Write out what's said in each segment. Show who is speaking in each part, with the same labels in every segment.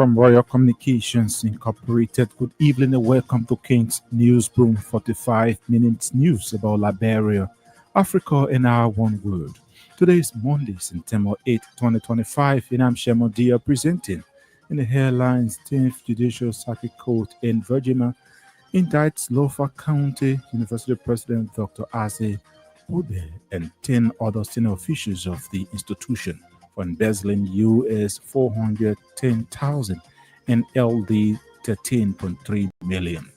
Speaker 1: From Royal Communications Incorporated, good evening and welcome to King's Newsroom 45 minutes news about Liberia, Africa, and our one world. Today is Monday, September 8, 2025, and I'm Shemodia presenting. In the headlines, 10th Judicial Circuit Court in Virginia indicts Lofa County University President Dr. Aze Ude and 10 other senior officials of the institution for embezzling US 410,000 and LD 13.3 million.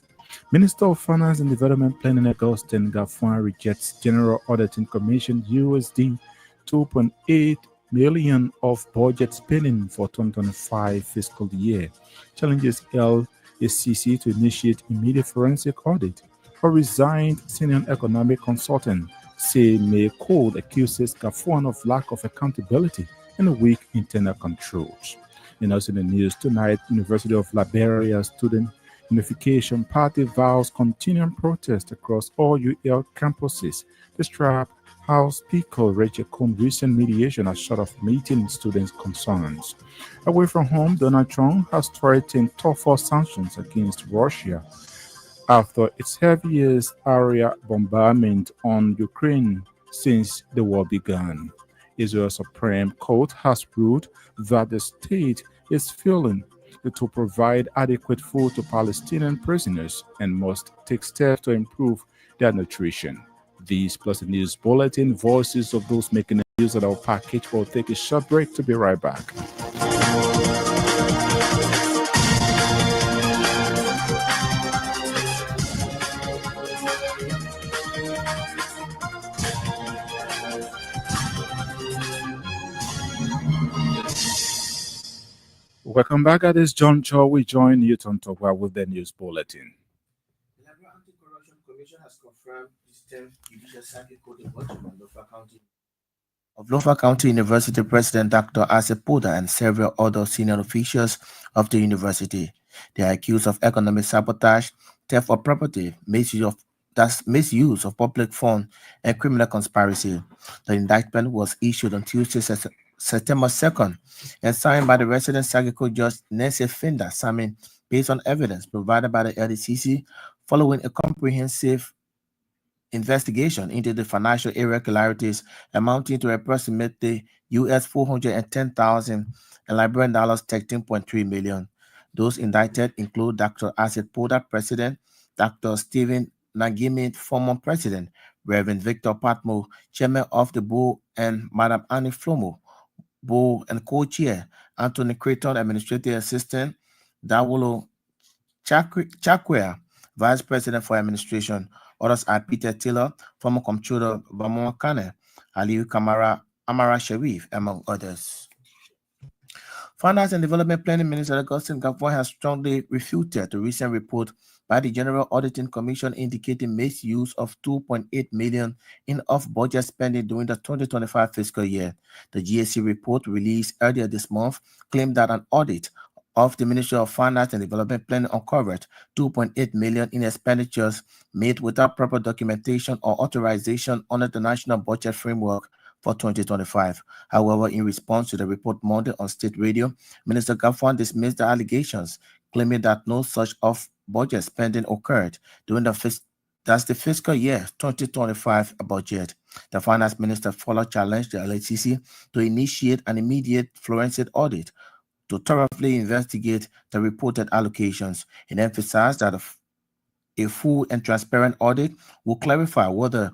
Speaker 1: Minister of Finance and Development Planning Augustin Gafuan rejects General Auditing Commission USD 2.8 million of budget spending for 2025 fiscal year. Challenges LACC to initiate immediate forensic audit. A resigned senior economic consultant say May Code accuses Gafuan of lack of accountability and weak internal controls. And also in the news tonight, University of Liberia Student Unification Party vows continuing protest across all UL campuses. The strap House Speaker Rachel Cohn recent mediation as short of meeting students' concerns. Away from home, Donald Trump has threatened tougher sanctions against Russia after its heaviest area bombardment on Ukraine since the war began. Israel's Supreme Court has ruled that the state is failing to provide adequate food to Palestinian prisoners and must take steps to improve their nutrition. These plus the news bulletin, voices of those making use of our package. Will take a short break to be right back. Welcome back at this juncture. We join you to talk about with the news bulletin.
Speaker 2: The Liberal Anti-Corruption Commission has confirmed the 10th Judicial Circuit Court in Baltimore, Lofa County University President Dr. Asepoda and several other senior officials of the university. They are accused of economic sabotage, theft of property, misuse of public funds, and criminal conspiracy. The indictment was issued on Tuesday, September 2nd, and signed by the resident Circuit Court Judge Nancy Finder Salmon based on evidence provided by the LDCC following a comprehensive investigation into the financial irregularities amounting to approximately US 410,000 and Liberian dollars 13.3 million. Those indicted include Dr. Asset Poda, President, Dr. Stephen Nagimi, former President, Reverend Victor Patmo, Chairman of the Board, and Madam Annie Flomo, Board and Co-Chair, Anthony Creighton, Administrative Assistant, Dawolo Chakwea, Vice President for Administration. Others are Peter Taylor, former Comptroller, Bamoma Kane, Aliyu Kamara, Amara Sharif, among others. Finance and Development Planning Minister Augustin Gafuan has strongly refuted the recent report by the General Auditing Commission indicating misuse of 2.8 million in off-budget spending during the 2025 fiscal year. The GAC report released earlier this month claimed that an audit of the Ministry of Finance and Development Planning uncovered 2.8 million in expenditures made without proper documentation or authorization under the National Budget Framework for 2025. However, in response to the report Monday on state radio, Minister Gafuan dismissed the allegations, claiming that no such off-budget spending occurred during the fiscal year 2025 budget. The finance minister further challenged the LHCC to initiate an immediate forensic audit to thoroughly investigate the reported allocations. He emphasized that a full and transparent audit will clarify whether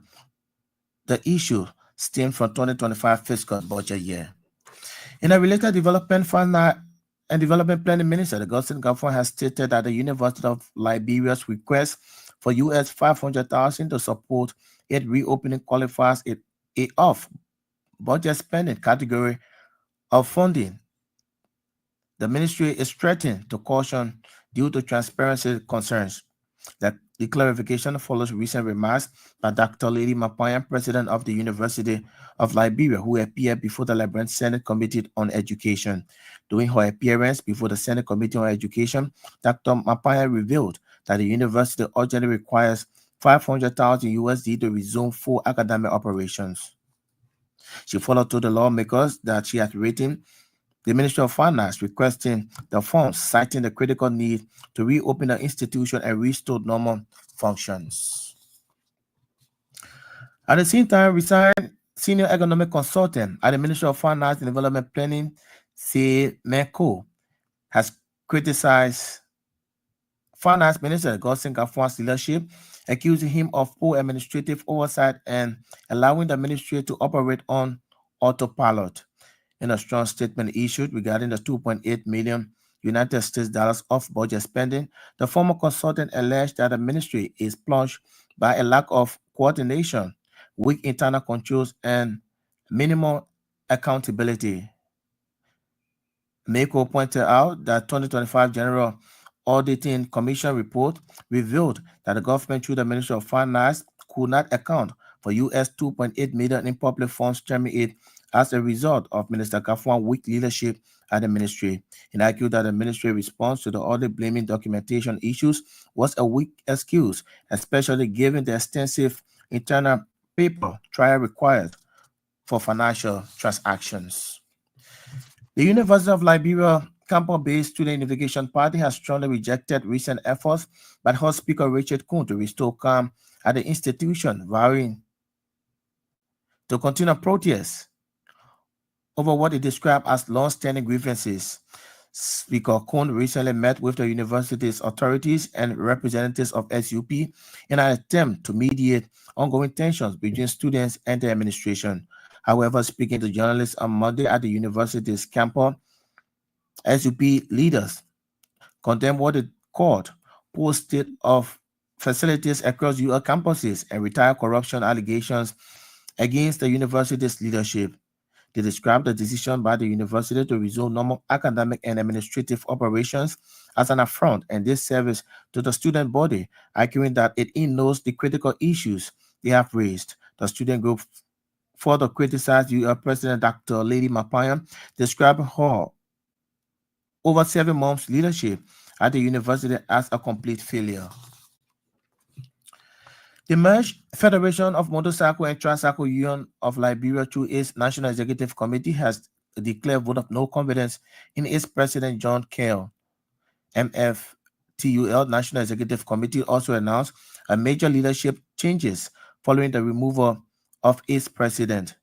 Speaker 2: the issue stemmed from 2025 fiscal budget year. In a related development, Finance and Development Planning Minister Augustin Gafuan has stated that the University of Liberia's request for US 500,000 to support its reopening qualifies a off-budget spending category of funding. The ministry is threatened to caution due to transparency concerns. That the clarification follows recent remarks by Dr. Lady Mapayan, President of the University of Liberia, who appeared before the Liberian Senate Committee on Education. During her appearance before the Senate Committee on Education, Dr. Mapayan revealed that the university urgently requires 500,000 USD to resume full academic operations. She followed to the lawmakers that she had written the Ministry of Finance requesting the funds, citing the critical need to reopen the institution and restore normal functions. At the same time, resigned senior economic consultant at the Ministry of Finance and Development Planning, Meko, has criticized Finance Minister Gosling Kafua's leadership, accusing him of poor administrative oversight and allowing the ministry to operate on autopilot. In a strong statement issued regarding the 2.8 million United States dollars of budget spending, the former consultant alleged that the ministry is plunged by a lack of coordination, weak internal controls, and minimal accountability. Mako pointed out that 2025 General Auditing Commission report revealed that the government through the Ministry of Finance could not account for US 2.8 million in public funds terminated as a result of Minister Kafuan's weak leadership at the ministry. He argued that the ministry response to the audit blaming documentation issues was a weak excuse, especially given the extensive internal paper trial required for financial transactions. The University of Liberia campus-based Student Unification Party has strongly rejected recent efforts by House Speaker Richard Kuhn to restore calm at the institution, vowing to continue protests over what it described as long-standing grievances. Speaker Kuhn recently met with the university's authorities and representatives of SUP in an attempt to mediate ongoing tensions between students and the administration. However, speaking to journalists on Monday at the university's campus, SUP leaders condemned what it called poor state of facilities across UL campuses and retired corruption allegations against the university's leadership. They described the decision by the university to resume normal academic and administrative operations as an affront and disservice to the student body, arguing that it ignores the critical issues they have raised. The student group further criticized UL President Dr. Lady Mapayan, describing her over 7 months leadership at the university as a complete failure. The merged Federation of Motorcycle and Tricycle Union of Liberia through its National Executive Committee has declared vote of no confidence in its president John Kell. MFTUL National Executive Committee also announced a major leadership changes following the removal of its president.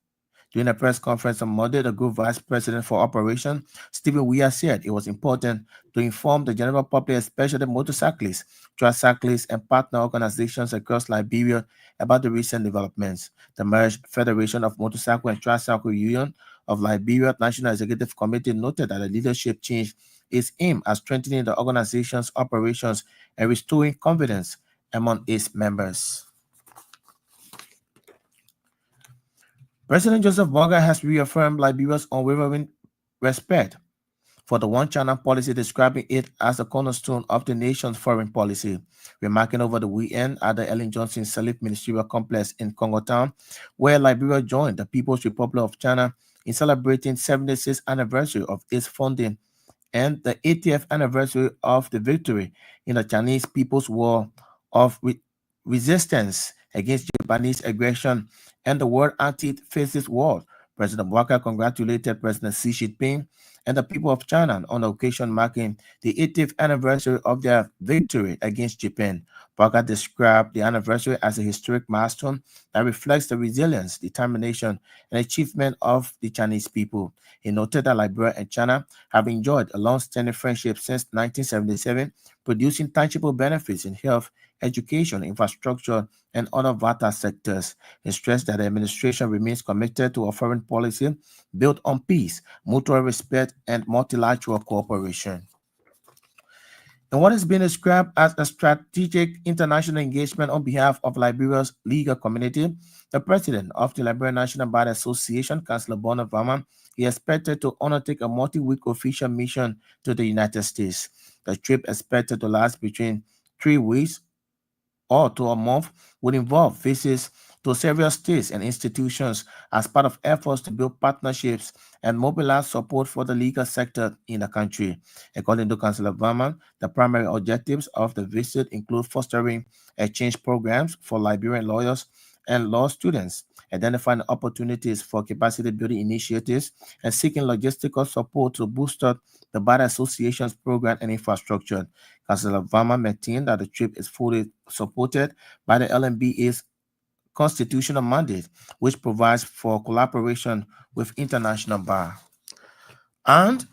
Speaker 2: During a press conference on Monday, the group vice president for operation, Stephen Weir, said it was important to inform the general public, especially motorcyclists, tricyclists, and partner organizations across Liberia about the recent developments. The merged Federation of Motorcycle and Tricycle Union of Liberia National Executive Committee noted that the leadership change is aimed at strengthening the organization's operations and restoring confidence among its members. President Joseph Boga has reaffirmed Liberia's unwavering respect for the one China policy, describing it as the cornerstone of the nation's foreign policy. Remarking over the weekend at the Ellen Johnson Salif Ministerial Complex in Congo Town, where Liberia joined the People's Republic of China in celebrating 76th anniversary of its founding and the 80th anniversary of the victory in the Chinese People's War of resistance against Japanese aggression and the World Anti-Fascist War. President Walker congratulated President Xi Jinping and the people of China on the occasion marking the 80th anniversary of their victory against Japan. Walker described the anniversary as a historic milestone that reflects the resilience, determination, and achievement of the Chinese people. He noted that Liberia and China have enjoyed a long-standing friendship since 1977, producing tangible benefits in health, education, infrastructure, and other vital sectors. He stressed that the administration remains committed to a foreign policy built on peace, mutual respect, and multilateral cooperation. And what has been described as a strategic international engagement on behalf of Liberia's legal community, the president of the Liberian National Bar Association, Councillor Bonner Varman, is expected to undertake a multi-week official mission to the United States. The trip, expected to last between 3 weeks or to a month, would involve visits to several states and institutions as part of efforts to build partnerships and mobilize support for the legal sector in the country. According to Councillor Verman, the primary objectives of the visit include fostering exchange programs for Liberian lawyers and law students, identifying opportunities for capacity building initiatives, and seeking logistical support to boost up the Bar Association's program and infrastructure. Councillor Varma maintained that the trip is fully supported by the LMBA's constitutional mandate, which provides for collaboration with international bar. And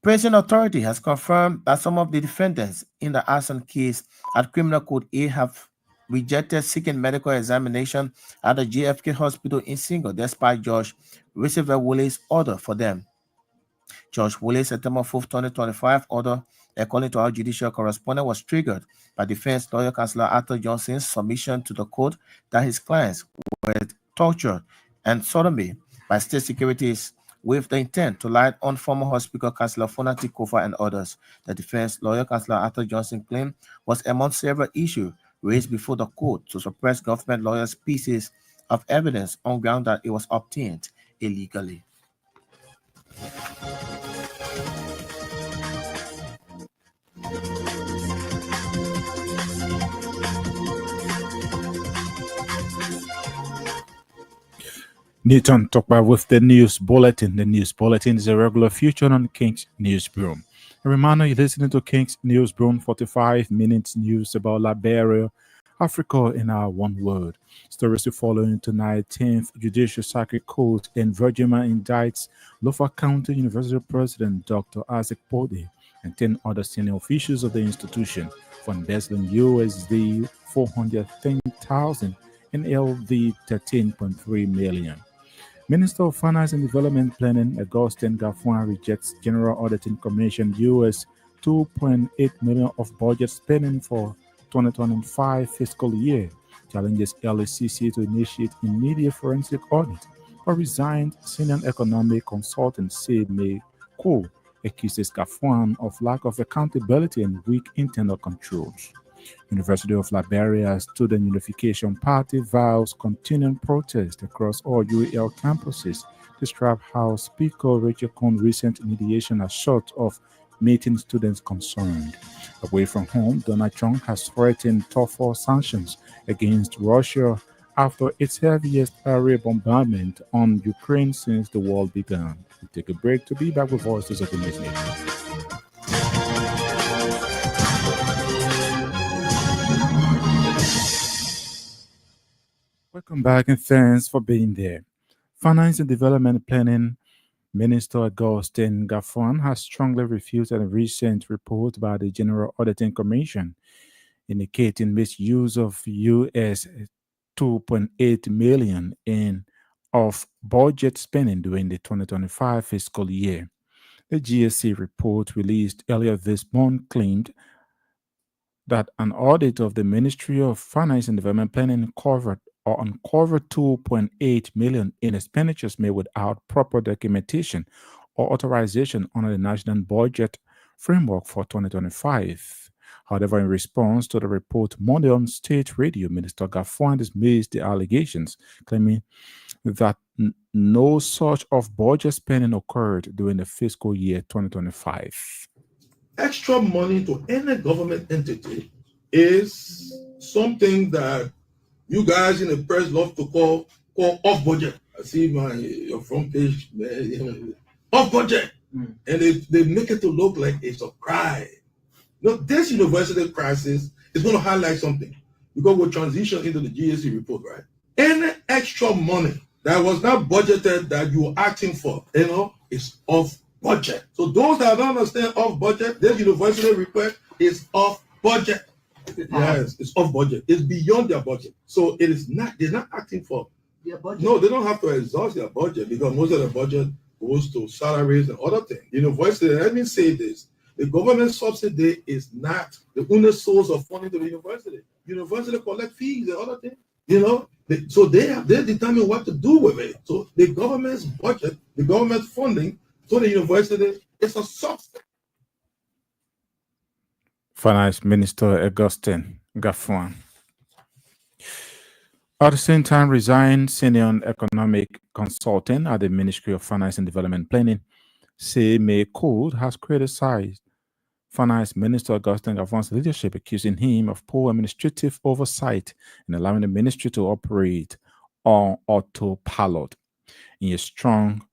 Speaker 2: Prison Authority has confirmed that some of the defendants in the arson case at Criminal Code A have rejected seeking medical examination at the JFK Hospital in Single, despite Judge Receiver Woolley's order for them. Judge Woolley's September 4th, 2025 order, according to our judicial correspondent, was triggered by defense lawyer Councillor Arthur Johnson's submission to the court that his clients were tortured and sodomy by state securities with the intent to lie on former hospital Councillor Fonati Kofa and others. The defense lawyer Councillor Arthur Johnson claimed was among several issues raised before the court to suppress government lawyers' pieces of evidence on ground that it was obtained illegally.
Speaker 1: Nathan Tokpa with the news bulletin. The news bulletin is a regular feature on King's News Broom. A reminder, you're listening to King's News Broom, 45 minutes news about Liberia, Africa in our one word. Stories to follow into 19th Judicial Circuit Court in Virginia indicts Lofa County University President Dr. Isaac Bode and 10 other senior officials of the institution for embezzling USD 410,000 and LV 13.3 million. Minister of Finance and Development Planning Augustin Gafuan rejects General Auditing Commission US 2.8 million of budget spending for 2025 fiscal year, challenges LACC to initiate immediate forensic audit, but resigned senior economic consultant Sid May Ko accuses Gafuan of lack of accountability and weak internal controls. University of Liberia Student Unification Party vows continuing protest across all UAL campuses, describe how Speaker Rachel Cohn's recent mediation as short of meeting students concerned. Away from home, Donald Trump has threatened tougher sanctions against Russia after its heaviest aerial bombardment on Ukraine since the war began. We take a break to be back with Voices of the Nation. Welcome back and thanks for being there. Finance and Development Planning Minister Augustin Gafuan has strongly refuted a recent report by the General Auditing Commission indicating misuse of US 2.8 million in of budget spending during the 2025 fiscal year. The GSC report released earlier this month claimed that an audit of the Ministry of Finance and Development Planning uncovered 2.8 million in expenditures made without proper documentation or authorization under the National Budget Framework for 2025. However, in response to the report Monday on state radio, Minister Gafuan dismissed the allegations, claiming that no such of budget spending occurred during the fiscal year 2025.
Speaker 3: Extra money to any government entity is something that you guys in the press love to call off budget. I see your front page, off budget, and they make it to look like it's a crime. No, this university crisis is going to highlight something because we'll transition into the GSC report, right? Any extra money that was not budgeted that you were acting for, is off budget. So those that don't understand off budget, this university report is off budget. Yes, it's off budget. It's beyond their budget. So it is not, they're not acting for their budget. No, they don't have to exhaust their budget because most of the budget goes to salaries and other things. University, let me say this. The government subsidy is not the only source of funding to the university. University collect fees and other things, so they determine what to do with it. So the government's budget, the government funding to the university is a subsidy.
Speaker 1: Finance Minister Augustin Gafuan. At the same time, resigned senior economic consultant at the Ministry of Finance and Development Planning, May Code has criticized Finance Minister Augustin Gavon's leadership, accusing him of poor administrative oversight in allowing the ministry to operate on autopilot. In a strong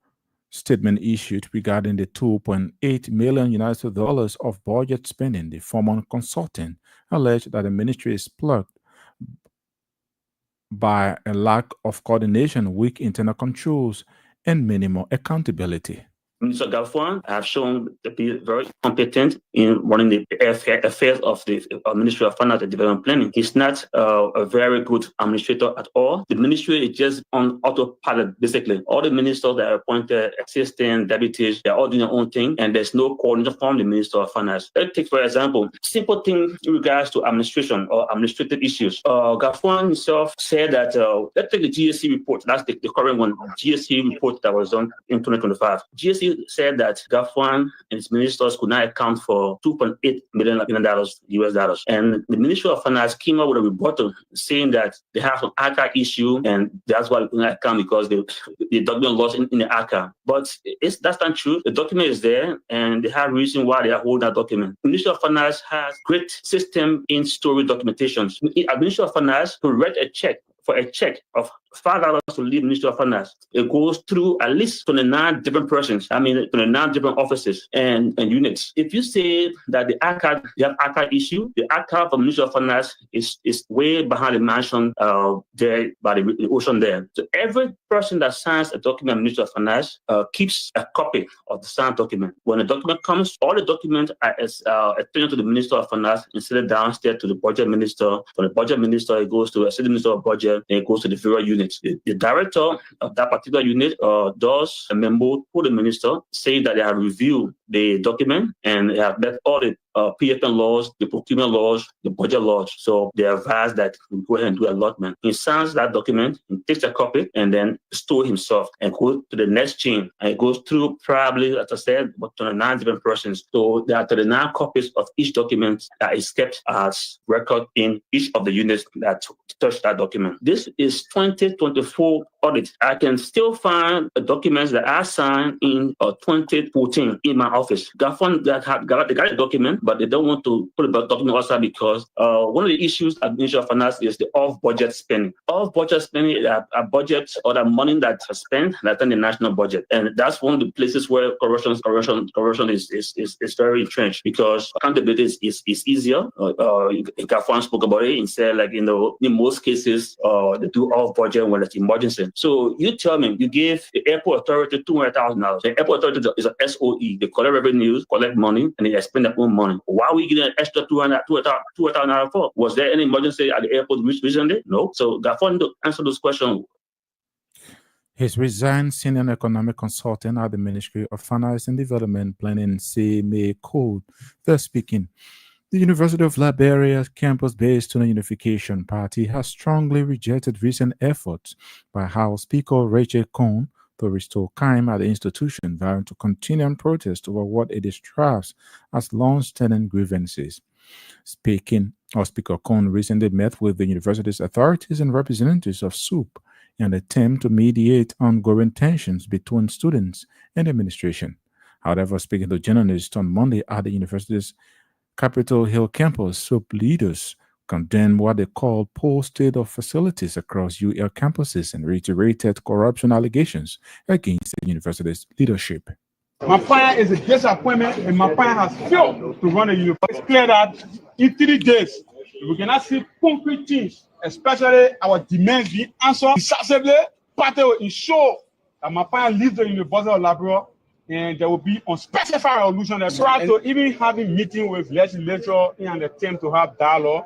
Speaker 1: statement issued regarding the 2.8 million United dollars of budget spending, the former consultant alleged that the ministry is plagued by a lack of coordination, weak internal controls, and minimal accountability.
Speaker 4: Minister Galfwan have shown to be very competent in running the affairs of the Ministry of Finance and Development Planning. He's not a very good administrator at all. The ministry is just on autopilot, basically. All the ministers that are appointed, assistant, deputies, they're all doing their own thing, and there's no coordination from the Minister of Finance. Let's take, for example, simple thing in regards to administration or administrative issues. Galfwan himself said that, let's take the GSC report. That's the current one, GSC report that was done in 2025. GSC said that Galfwan and its ministers could not account for $2.8 million US dollars. And the Ministry of Finance came up with a rebuttal saying that they have an ACA issue and that's why they could not account because the document lost in the ACA. But that's not true. The document is there and they have reason why they are holding that document. The Ministry of Finance has great system in storage documentations. The Ministry of Finance to write a check of $5 to leave Ministry of Finance. It goes through at least 29 different persons. 29 different offices and units. If you say that the ACA, you have ACA issue, the ACA for Ministry of Finance is way behind the mansion there by the ocean there. So every person that signs a document in Ministry of Finance keeps a copy of the signed document. When the document comes, all the documents are returned to the Minister of Finance and sent downstairs to the budget minister. From the budget minister, it goes to a city minister of budget, and it goes to the various units. The director of that particular unit does a memo to the minister saying that they have reviewed the document and they have met all the PFN laws, the procurement laws, the budget laws. So they advise that we go ahead and do allotment. He signs that document, he takes a copy, and then store himself and go to the next chain. And it goes through probably, as I said, about 29 different persons. So there are 39 copies of each document that is kept as record in each of the units that touch that document. This is 2024 audit. I can still find documents that I signed in 2014 in my office. Galfwan they got a document, but they don't want to put the document outside because one of the issues at Ministry of Finance is the off-budget spending. Off-budget spending are budgets or the money that's spent that's in the national budget, and that's one of the places where corruption is very entrenched because accountability is easier. Galfwan spoke about it and said, like, in most cases, they do off-budget when it's emergency. So you tell me, you give the airport authority $200,000. The airport authority is an SOE. They collect revenues, collect money, and they spend their own money. Why are we getting an extra $200,000 for? Was there any emergency at the airport recently? No. So Galfwan to answer those questions.
Speaker 1: His resigned senior economic consultant at the Ministry of Finance and Development Planning, CMA Code, thus speaking. The University of Liberia campus-based Student Unification Party has strongly rejected recent efforts by House Speaker Rachel Cohn to restore calm at the institution, vowing to continue protest over what it describes as long-standing grievances. Speaker Cohn recently met with the university's authorities and representatives of SUP in an attempt to mediate ongoing tensions between students and administration. However, speaking to journalists on Monday at the university's Capitol Hill campus, SUP leaders condemned what they called poor state of facilities across UL campuses and reiterated corruption allegations against the university's leadership.
Speaker 5: My plan is a disappointment, and my plan has failed to run a university. It's clear that in 3 days, we cannot see concrete things, especially our demands being answered decisively. Party will ensure that my plan leaves the University of Liberia, and there will be unspecified resolution. Prior to even having meeting with legislature in an attempt to have dialogue,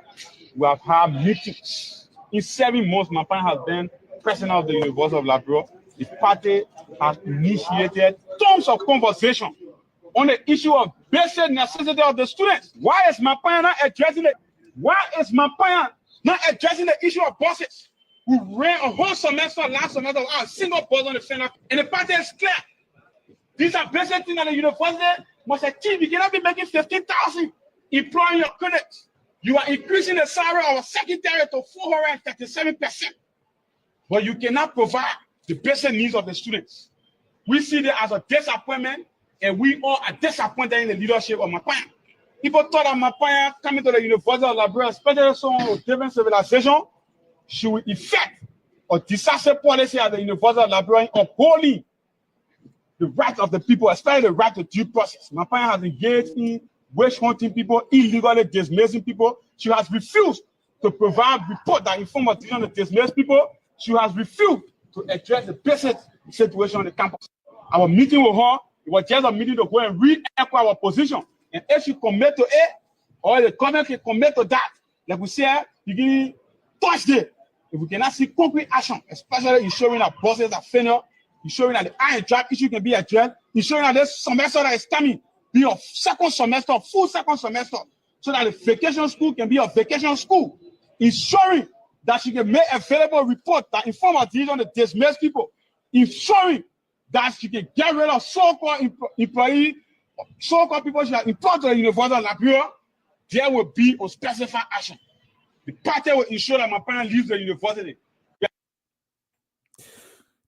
Speaker 5: we have had meetings. In 7 months, my plan has been president of the University of Liberia. The party has initiated tons of conversation on the issue of basic necessity of the students. Why is my plan not addressing it? Why is my plan not addressing the issue of buses? We ran a whole semester last semester without a single bus on the center, and the party is clear. These are basic things that the university must achieve. You cannot be making 15,000 employing your credits. You are increasing the salary of a secretary to 437%, but you cannot provide the basic needs of the students. We see that as a disappointment, and we all are disappointed in the leadership of my plan. People thought that my parents coming to the University of Liberia, especially someone with different civilization, she will effect a disaster policy at the University of Liberia upholding the rights of the people, especially the right to due process. My parents has engaged in witch hunting people, illegally dismissing people. She has refused to provide report that inform us to dismiss people. She has refused to address the basic situation on the campus. Our meeting with her, it was just a meeting to go and re-echo our position. And if she commit to it, or the government can commit to that, like we said, beginning Thursday, if we cannot see concrete action, especially ensuring that bosses are failure, ensuring that the iron trap issue can be addressed, ensuring that this semester that is coming be a second semester, full second semester, so that the vacation school can be a vacation school, ensuring that she can make available report that inform our decision to dismiss people, ensuring that she can get rid of so-called employee, so-called people she has employed to the University of Liberia. There will be a specified action. The party will ensure that my parent leaves the university.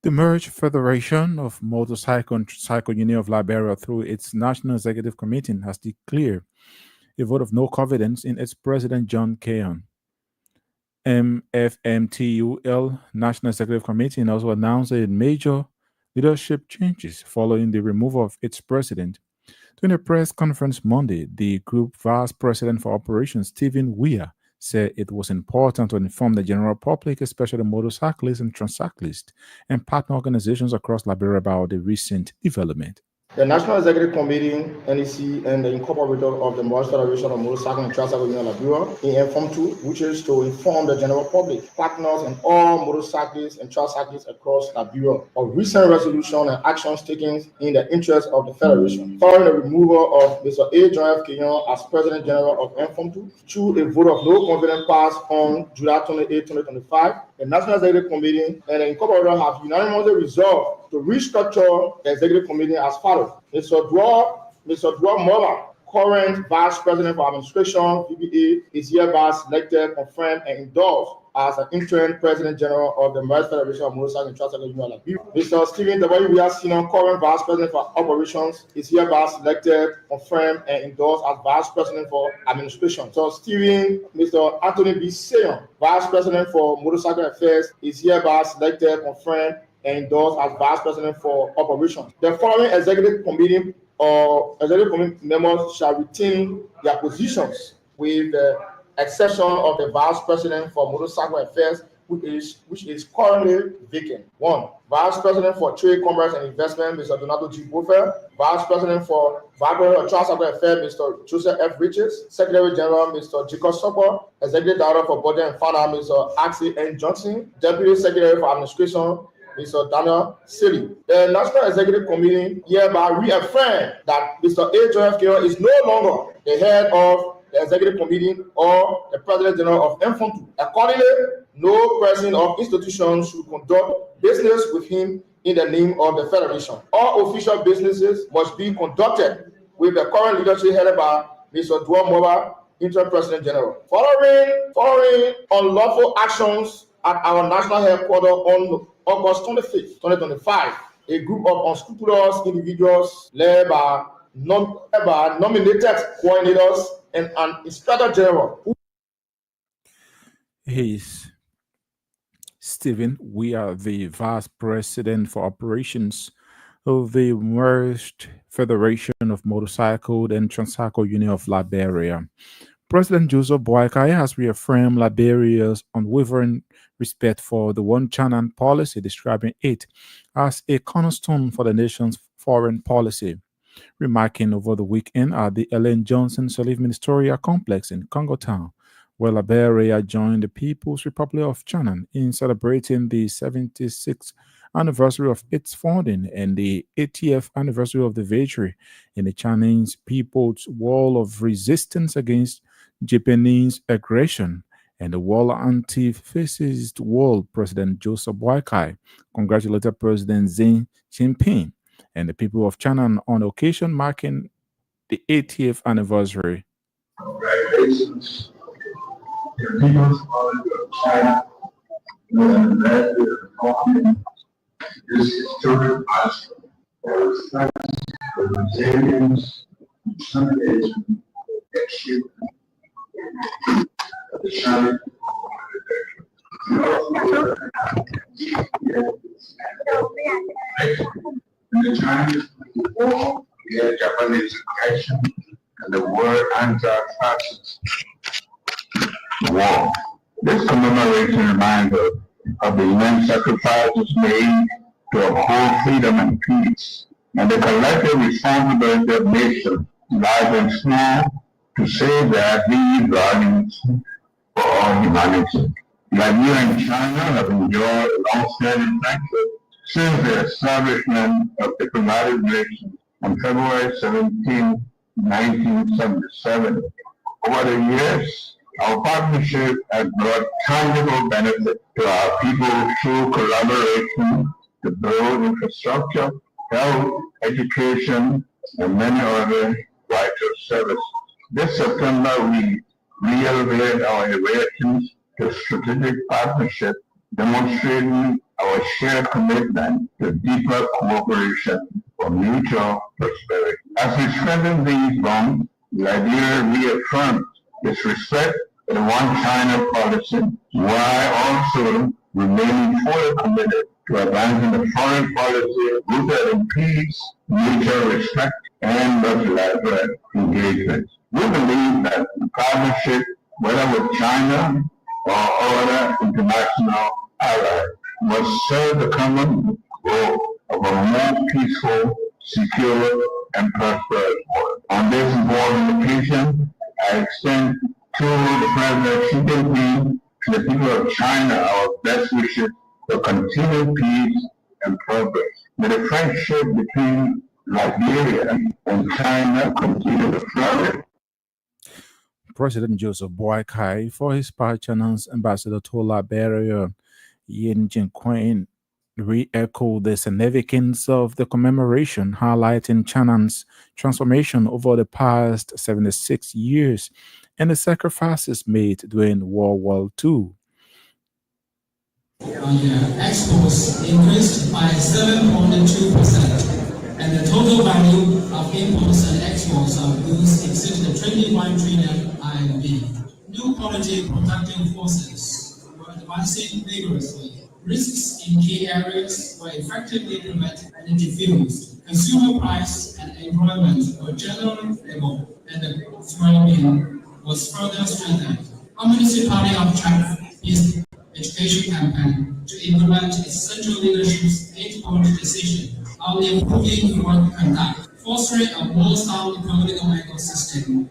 Speaker 1: The merged Federation of Motorcycle and Cycle Union of Liberia, through its National Executive Committee, has declared a vote of no confidence in its president, John Keon. MFMTUL National Executive Committee also announced a major leadership changes following the removal of its president. During a press conference Monday, the group vice president for operations, Stephen Weir, said it was important to inform the general public, especially motorcyclists and transcyclists, and partner organizations across Liberia about the recent development.
Speaker 6: The National Executive Committee, NEC, and the incorporator of the Morris Federation of Motorcycle and Tricycle Union of Liberia, in Inform2, which is to inform the general public, partners, and all motorcyclists and tricyclists across Liberia of recent resolution and actions taken in the interest of the Federation. Following the removal of Mr. A. John F. Kenyon as President General of Inform2, through a vote of no confidence passed on July 28, 2025, the National Executive Committee and the incorporator have unanimously resolved to restructure the Executive Committee as follows. Mr. Dwar Mola, current Vice President for Administration, VBA, is hereby selected, confirmed, and endorsed as an interim President General of the Morris Federation of Motorcycle and Tricycle Union of Liberia. Mr. Stephen W. Weir Sr., current Vice President for Operations, is hereby selected, confirmed, and endorsed as Vice President for Administration. So Mr. Anthony B. Sayon, Vice President for Motorcycle Affairs, is hereby selected, confirmed, and endorsed as Vice President for Operations. The following Executive Committee members shall retain their positions with the exception of the Vice President for Motorcycle Affairs, which is currently vacant. 1. Vice President for Trade, Commerce, and Investment, Mr. Donato G. Buffer. Vice President for Tricycle Affairs, Mr. Joseph F. Richards. Secretary General, Mr. Jacob Supper. Executive Director for Budget and Finance, Mr. Axel N. Johnson. Deputy Secretary for Administration, Mr. Daniel Silly. The National Executive Committee hereby reaffirm that Mr. A. John F. Kenyon is no longer the head of the Executive Committee or the President General of Inform2. Accordingly, no person or institution should conduct business with him in the name of the Federation. All official businesses must be conducted with the current leadership headed by Mr. Dwar Moba, Interim President General. Following unlawful actions at our national headquarters on August 25th, 2025, a group of unscrupulous individuals led by nominated coordinators and an Inspector General.
Speaker 1: He's Stephen. We are the Vice President for Operations of the merged Federation of Motorcycle and Tricycle Union of Liberia. President Joseph Boakai has reaffirmed Liberia's unwavering respect for the One China policy, describing it as a cornerstone for the nation's foreign policy. Remarking over the weekend at the Ellen Johnson Sirleaf Ministerial Complex in Congo Town, where Liberia joined the People's Republic of China in celebrating the 76th anniversary of its founding and the 80th anniversary of the victory in the Chinese People's War of Resistance against Japanese aggression and the World Anti-Fascist War. President Joseph Boakai congratulated President Xi Jinping and the people of China on the occasion marking the 80th anniversary.
Speaker 7: Congratulations to the People's Republic of China and the forming this historic milestone that reflects the resilience, determination, achievement of the Chinese the Chinese people, the Japanese action, and the world anti-fascist war. This commemoration reminds us of the immense sacrifices made to uphold freedom and peace, and the collective responsibility of nations, large and small, to say that these values for all humanity. Liberia and China have enjoyed long-standing friendship since the establishment of diplomatic relations on February 17, 1977. Over the years, our partnership has brought tangible benefit to our people through collaboration to build infrastructure, health, education, and many other vital services. This September, we reiterated our relations to strategic partnership, demonstrating our shared commitment to deeper cooperation for mutual prosperity. As we strengthen these bonds, Liberia reaffirms its respect for the One China policy, while also remaining fully committed to advancing the foreign policy rooted in peace, mutual respect, and multilateral engagement. We believe that the partnership, whether with China or other international allies, must serve the common goal of a more peaceful, secure, and prosperous world. On this important occasion, I extend to the President Xi Jinping and the people of China our best wishes for continued peace and progress. May the friendship between Liberia and China continue to flourish.
Speaker 1: President Joseph Boakai, for his part, China's ambassador to Liberia, Yin Jinquan, re-echoed the significance of the commemoration, highlighting China's transformation over the past 76 years and the sacrifices made during World War II.
Speaker 8: Exports increased by 7.2%, and the total value of imports and exports of goods exceeded 21 trillion RMB. New quality productive forces were advancing vigorously. Risks in key areas were effectively prevented and diffused. Consumer price and employment were generally stable, and the well-being was further strengthened. Our municipality of China is education campaign to implement its central leadership's 8-point decision on improving work conduct, fostering a more sound political ecosystem,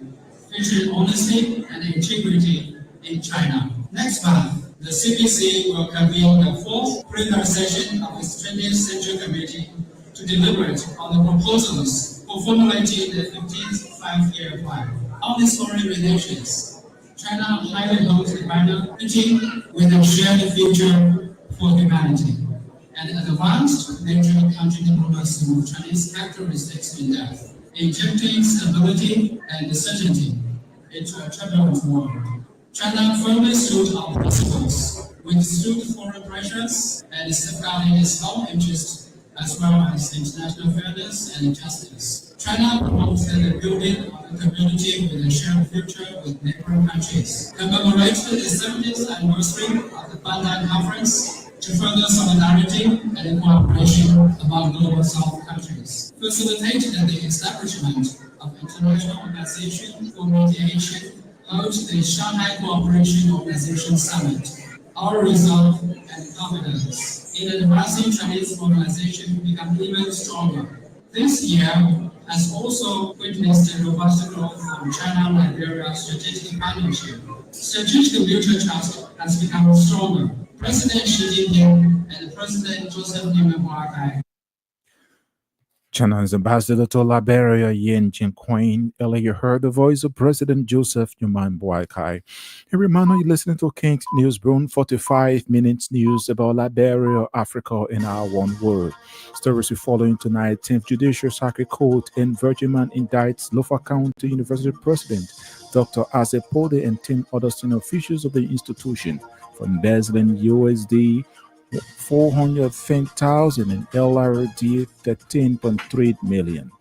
Speaker 8: featuring honesty and integrity in China. Next month, the CPC will convene the 4th plenary session of its 20th Central Committee to deliberate on the proposals for formulating the 15th five-year plan. On these foreign relations, China highly holds the banner with a shared future for humanity, and advanced major country diplomacy with Chinese characteristics in depth, injecting stability and certainty into a turbulent world. China firmly stood on principles, withstood foreign pressures, and safeguarded its own interests as well as international fairness and justice. China promotes the building of a community with a shared future with neighboring countries, commemorates the 70th anniversary of the Bandai Conference to further solidarity and cooperation among global South countries, facilitated the establishment of International Organization for Mediation, held the Shanghai Cooperation Organization Summit. Our resolve and confidence in advancing Chinese mobilization become even stronger. This year has also witnessed a robust growth of China-Liberia strategic partnership. Strategic mutual trust has become stronger. President Xi Jinping and President Joseph Boakai.
Speaker 1: China's ambassador to Liberia, Yin Jinquan, earlier heard the voice of President Joseph Boakai. A reminder, you're listening to King's Newsroom, 45 minutes news about Liberia, Africa, and our one world. Stories we following tonight: 10th Judicial Circuit Court in Virginia indicts Lofa County University President Dr. Ase Pode and 10 other senior officials of the institution for embezzling USD 410,000 and LRD 13.3 million.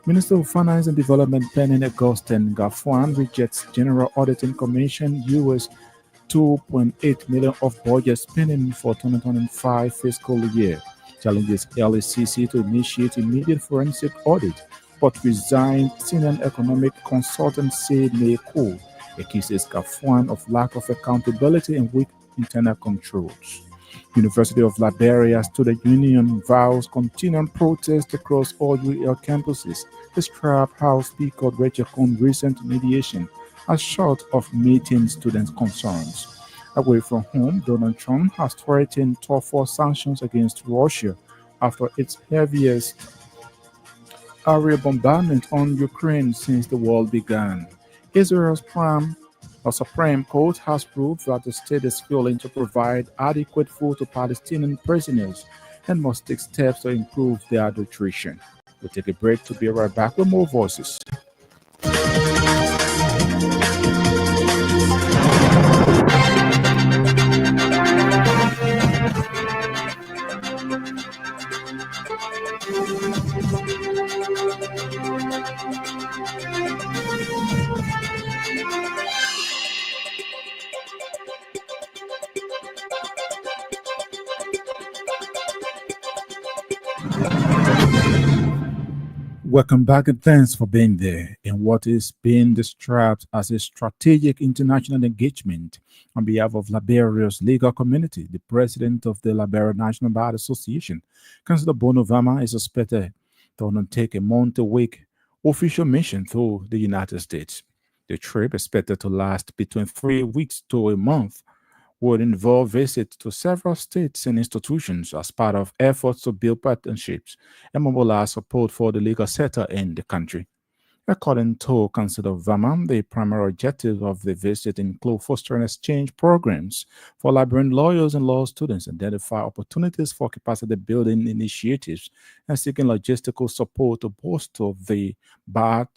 Speaker 1: Minister of Finance and Development Planning Augustin Gafuan rejects General Auditing Commission US 2.8 million of budget spending for 2025 fiscal year. Challenges LACC to initiate immediate forensic audit, but resigned senior economic consultant said may cool. Accuses Gafuan of lack of accountability and weak internal controls. University of Liberia Student Union vows continuing protest across all UEL campuses. Describe how Speaker Rejected recent mediation as short of meeting students' concerns. Away from home, Donald Trump has threatened tougher sanctions against Russia after its heaviest aerial bombardment on Ukraine since the war began. Israel's Supreme Court has ruled that the state is failing to provide adequate food to Palestinian prisoners and must take steps to improve their nutrition. We'll take a break to be right back with more voices. Welcome back and thanks for being there in what is being described as a strategic international engagement on behalf of Liberia's legal community. The president of the Liberia National Bar Association, Councillor Bonovama, is expected to undertake a month-a-week official mission through the United States. The trip, expected to last between 3 weeks to a month, would involve visits to several states and institutions as part of efforts to build partnerships and mobilize support for the legal sector in the country. According to Councillor Vama, the primary objectives of the visit include fostering exchange programs for Liberian lawyers and law students, identify opportunities for capacity building initiatives, and seeking logistical support to bolster the BART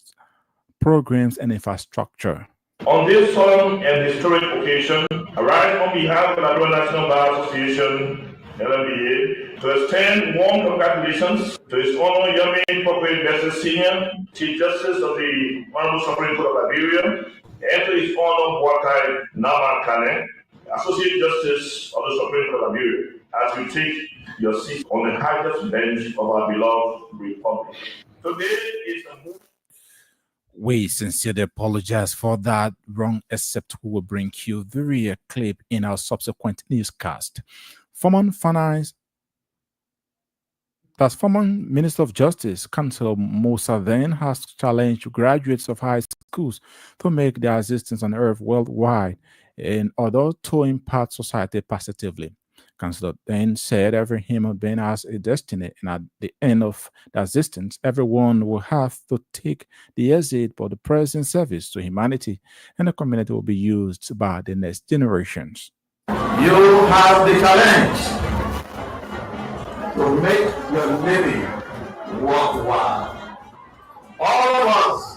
Speaker 1: programs and infrastructure.
Speaker 9: On this solemn and historic occasion, I rise on behalf of the Liberia National Bar Association, LMBA, to extend warm congratulations to His Honor Yemi Corporate Justice Senior, Chief Justice of the Honorable Supreme Court of Liberia, and to His Honor Wakai Naman Kane, Associate Justice of the Supreme Court of Liberia, as you take your seat on the highest bench of our beloved Republic. Today is a
Speaker 1: We sincerely apologize for that wrong, except we will bring you the real clip in our subsequent newscast. Former Minister of Justice, Councillor Musa then has challenged graduates of high schools to make their existence on earth worldwide in order to impact society positively. Councillor then said every human being has a destiny, and at the end of their existence, everyone will have to take the exit for the present service to humanity, and the community will be used by the next generations.
Speaker 10: You have the challenge to make your living worthwhile. All of us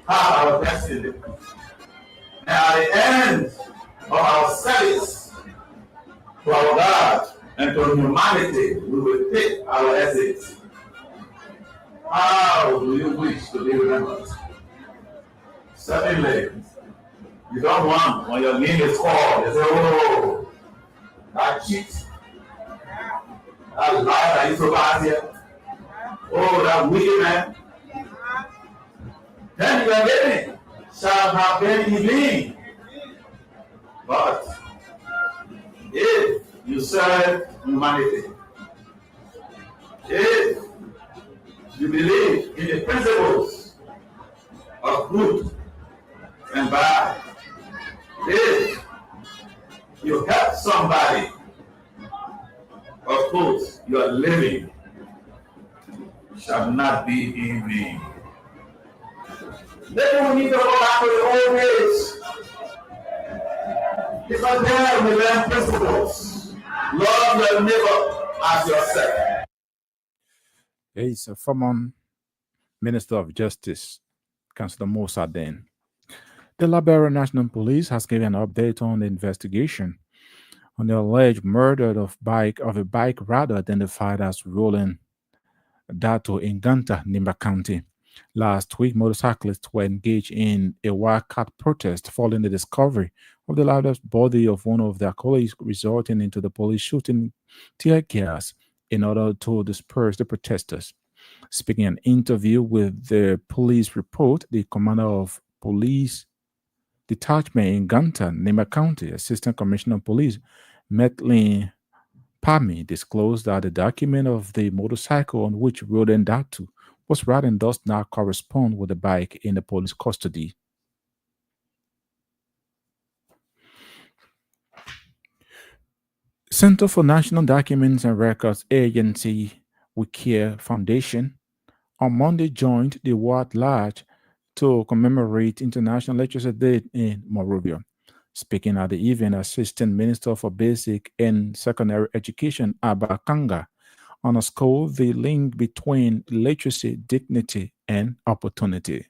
Speaker 10: have our destiny, and at the end of our service to our God and to humanity, we will take our exit. How do you wish to be remembered? Certainly, you don't want when your name is called, you say, oh, that cheat, that liar that is over here, oh, that wicked man. Then your living shall have been in vain. But if you serve humanity, if you believe in the principles of good and bad, if you help somebody, of course, your living shall not be in vain. Maybe we need to go back to the old days. Because there we learn principles. Love your neighbor as yourself.
Speaker 1: He's a former Minister of Justice, Councillor Musa then. The Liberia National Police has given an update on the investigation on the alleged murder of a bike rider identified as Roland Dato in Ganta, Nimba County. Last week, motorcyclists were engaged in a wildcat protest following the discovery of the largest body of one of their colleagues, resulting into the police shooting tear gas in order to disperse the protesters. Speaking in an interview with the police report, the commander of police detachment in Ganta, Nema County, Assistant Commissioner of Police, Metlin Pami, disclosed that the document of the motorcycle on which rode Ndatu was riding and does not correspond with the bike in the police custody. Center for National Documents and Records Agency, Wikir Foundation, on Monday joined the World Large to commemorate International Literacy Day in Monrovia. Speaking at the event, Assistant Minister for Basic and Secondary Education, Abba Kanga, underscored the link between literacy, dignity, and opportunity.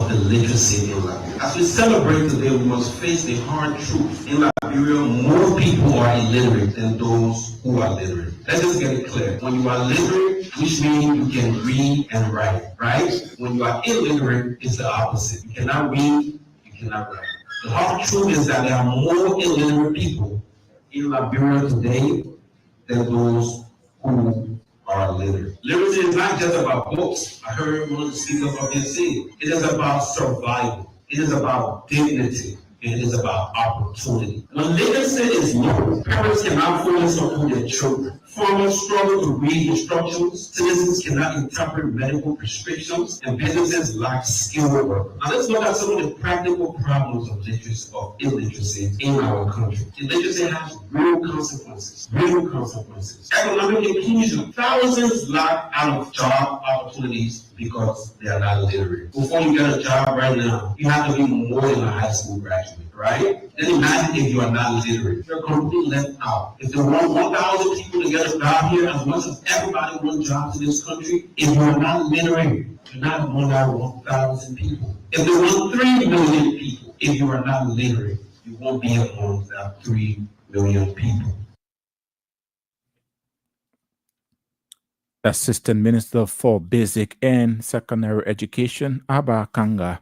Speaker 11: The literacy in Liberia. As we celebrate today, we must face the hard truth. In Liberia, more people are illiterate than those who are literate. Let's just get it clear. When you are literate, which means you can read and write, right? When you are illiterate, it's the opposite. You cannot read, you cannot write. The hard truth is that there are more illiterate people in Liberia today than those who are literate. Literacy is not just about books. I heard one of the speakers up there say it is about survival. It is about dignity. It is about opportunity. When literacy is low, parents cannot focus on their children. Farmers struggle to read instructions. Citizens cannot interpret medical prescriptions, and businesses lack skilled workers. Now let's look at some of the practical problems of illiteracy in our country. Illiteracy has real consequences. Real consequences. Economic inclusion. Thousands lack out of job opportunities because they are not literate. Before you get a job right now, you have to be more than a high school graduate, right? Then imagine if you are not literate. You're completely left out. If there were 1,000 people to get a job here, as much as everybody wants jobs in this country, if you are not literate, you're not among our 1,000 people. If there were 3 million people, if you are not literate, you won't be among that 3 million people.
Speaker 1: Assistant Minister for Basic and Secondary Education, Abba Kanga.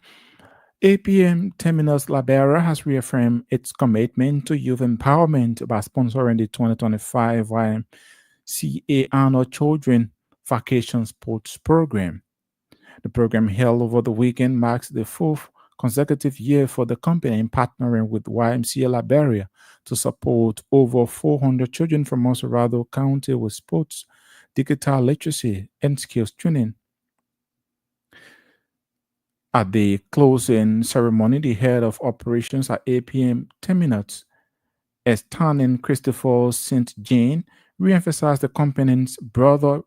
Speaker 1: APM Terminus Liberia has reaffirmed its commitment to youth empowerment by sponsoring the 2025 YMCA Annual Children Vacation Sports Program. The program held over the weekend marks the 4th consecutive year for the company in partnering with YMCA Liberia to support over 400 children from Monserrado County with sports, digital literacy, and skills training. At the closing ceremony, the head of operations at APM Terminus, Estanin Christopher St. Jean, re-emphasized the company's broader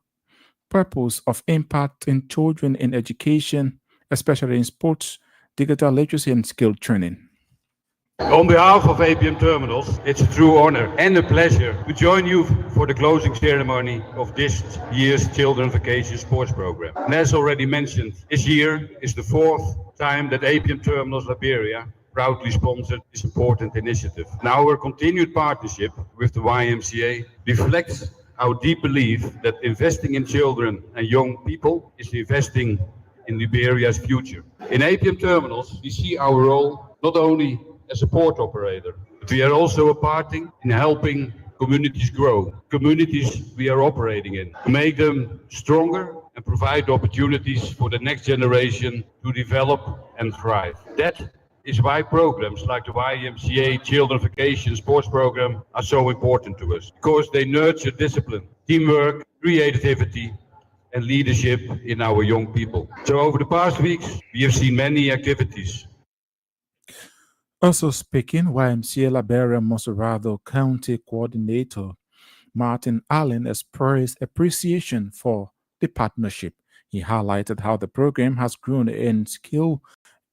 Speaker 1: purpose of impacting children in education, especially in sports, digital literacy, and skill training.
Speaker 12: On behalf of APM Terminals, it's a true honor and a pleasure to join you for the closing ceremony of this year's Children Vacation Sports Program. And as already mentioned, this year is the 4th time that APM Terminals Liberia proudly sponsored this important initiative. Now our continued partnership with the YMCA reflects our deep belief that investing in children and young people is investing in Liberia's future. In APM Terminals, we see our role not only as a port operator, but we are also a part in helping communities grow, communities we are operating in, to make them stronger and provide opportunities for the next generation to develop and thrive. That is why programs like the YMCA Children Vacation Sports Program are so important to us, because they nurture discipline, teamwork, creativity, and leadership in our young people. So over the past weeks, we have seen many activities.
Speaker 1: Also speaking, YMCA Liberia Monserrado County Coordinator Martin Allen expressed appreciation for the partnership. He highlighted how the program has grown in skill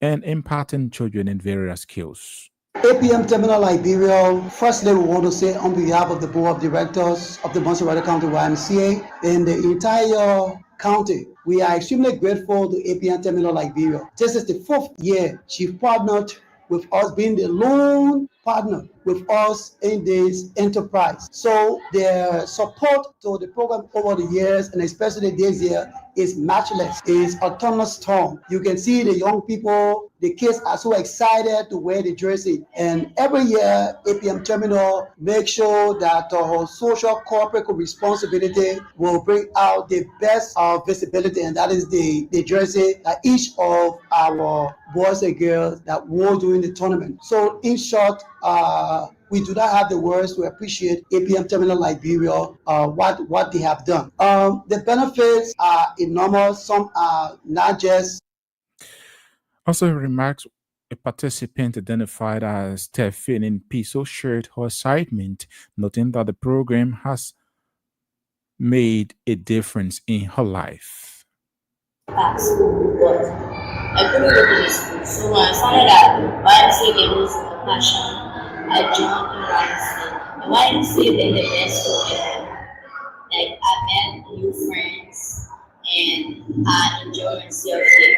Speaker 1: and imparting children in various skills.
Speaker 13: APM Terminal Liberia, firstly, we want to say on behalf of the Board of Directors of the Monserrado County YMCA and the entire county, we are extremely grateful to APM Terminal Liberia. This is the 4th year she partnered with us, being the lone partner with with us in this enterprise. So their support to the program over the years, and especially this year, is matchless, is autonomous strong. You can see the young people, the kids are so excited to wear the jersey. And every year, APM Terminal makes sure that our social corporate responsibility will bring out the best visibility, and that is the jersey that each of our boys and girls that wore during the tournament. So in short, we do not have the words to appreciate APM Terminal Liberia, what they have done. The benefits are enormous. Some are not just.
Speaker 1: Also, remarks a participant identified as Stephen in Piso shared her excitement, noting that the program has made a difference in her life.
Speaker 14: At school, but I couldn't go to the school. So when I found out that YMCA gave me a passion, I joined in YMCA. And YMCA been the best for ever. Like I met new friends and I enjoy myself here.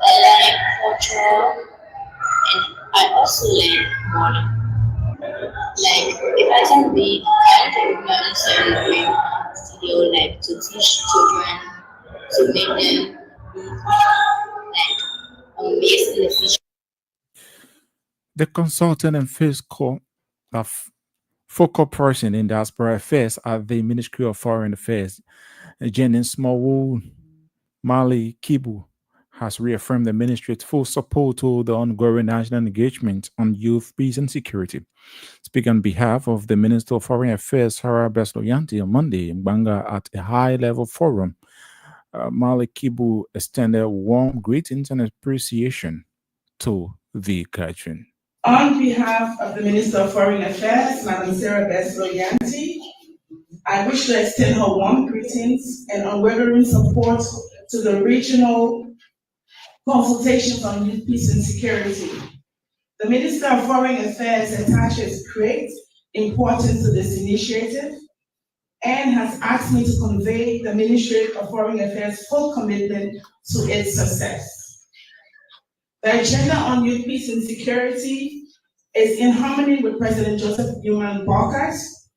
Speaker 14: I learn culture and I also learn money. Like if I can be, I want to be my own ceremony studio, like to teach children, to make them be like amazed in the future.
Speaker 1: The consultant and focal person in diaspora affairs at the Ministry of Foreign Affairs, Jennings Smallwood Mali Kibu, has reaffirmed the ministry's full support to the ongoing national engagement on youth, peace, and security. Speaking on behalf of the Minister of Foreign Affairs, Sarah Besloyanti, on Monday in Banga at a high-level forum, Malik Kibu extended warm greetings and appreciation to the gathering.
Speaker 15: On behalf of the Minister of Foreign Affairs, Madam Sarah Besloyanti, I wish to extend her warm greetings and unwavering support to the regional consultations on youth, peace, and security. The Minister of Foreign Affairs attaches great importance to this initiative and has asked me to convey the Ministry of Foreign Affairs' full commitment to its success. The agenda on youth, peace, and security is in harmony with President Joseph Newman Barker's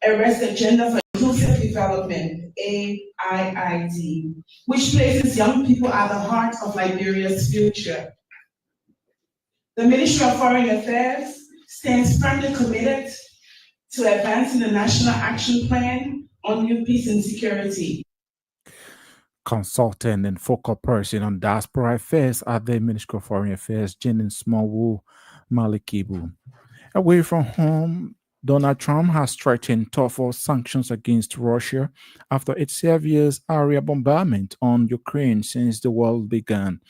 Speaker 15: Arrest Agenda for Inclusive Development, AIID, which places young people at the heart of Liberia's future. The Ministry of Foreign Affairs stands firmly committed to advancing the National Action Plan on Youth, Peace, and Security.
Speaker 1: Consultant and focal person on diaspora affairs at the Ministry of Foreign Affairs, Jennings Smallwood Malikibu. Away from home, Donald Trump has threatened tougher sanctions against Russia after its severe area bombardment on Ukraine since the war began.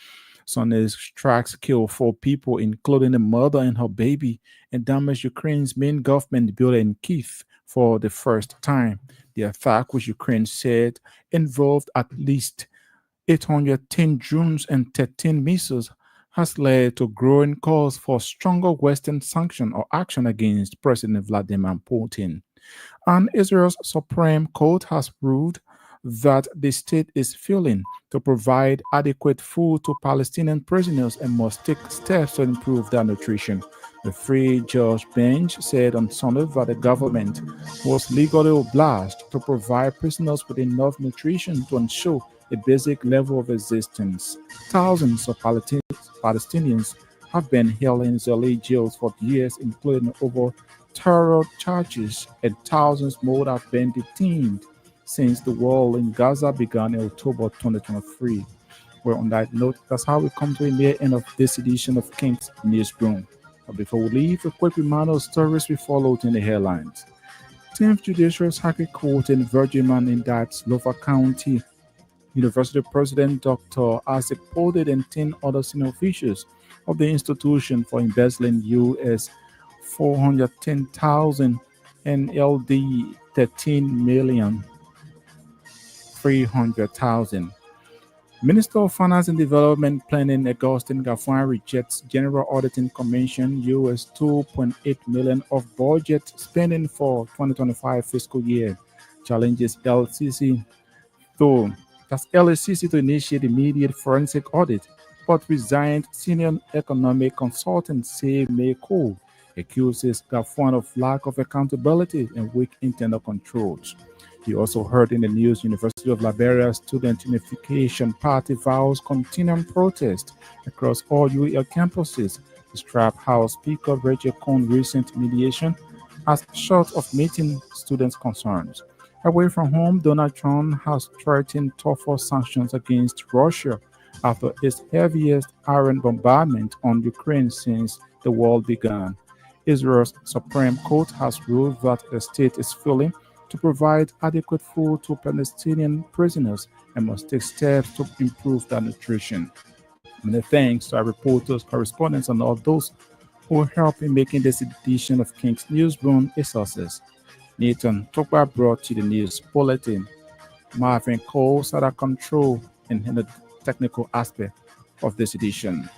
Speaker 1: Sunday's strikes killed 4 people, including a mother and her baby, and damaged Ukraine's main government building in Kyiv for the first time. The attack, which Ukraine said involved at least 810 drones and 13 missiles, has led to growing calls for stronger Western sanction or action against President Vladimir Putin. And Israel's Supreme Court has ruled that the state is failing to provide adequate food to Palestinian prisoners and must take steps to improve their nutrition. The three-judge bench said on Sunday that the government was legally obliged to provide prisoners with enough nutrition to ensure a basic level of existence. Thousands of Palestinians have been held in Israeli jails for years, including over terror charges, and thousands more have been detained since the war in Gaza began in October 2023. Well, on that note, that's how we come to the near end of this edition of King's Newsroom. But before we leave, a quick reminder of stories we followed in the headlines. 10th Judicial Circuit Court in Virgin Man indicts Louva County University President Dr. Isaac Podet and 10 other senior officials of the institution for embezzling US $410,000 and LD 13,300,000. Minister of Finance and Development Planning Augustine Gafwan rejects General Auditing Commission US $2.8 million of budget spending for 2025 fiscal year. Challenges LCC to initiate immediate forensic audit but resigned senior economic consultant Save Mayko accuses Gafwan of lack of accountability and weak internal controls. He also heard in the news University of Liberia Student Unification Party vows continuing protest across all UEL campuses. The Strap House Speaker Reggie Cohn's recent mediation as short of meeting students' concerns. Away from home, Donald Trump has threatened tougher sanctions against Russia after its heaviest iron bombardment on Ukraine since the war began. Israel's Supreme Court has ruled that the state is failing to provide adequate food to Palestinian prisoners and must take steps to improve their nutrition. Many thanks to our reporters, correspondents, and all those who help in making this edition of King's Newsroom a success. Nathan Tokba brought you the news bulletin. Marvin Cole sat at control and in the technical aspect of this edition.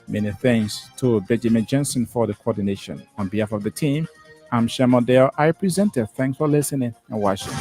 Speaker 1: Many thanks to Benjamin Jensen for the coordination. On behalf of the team, I'm Shamondale, I presented. Thanks for listening and watching.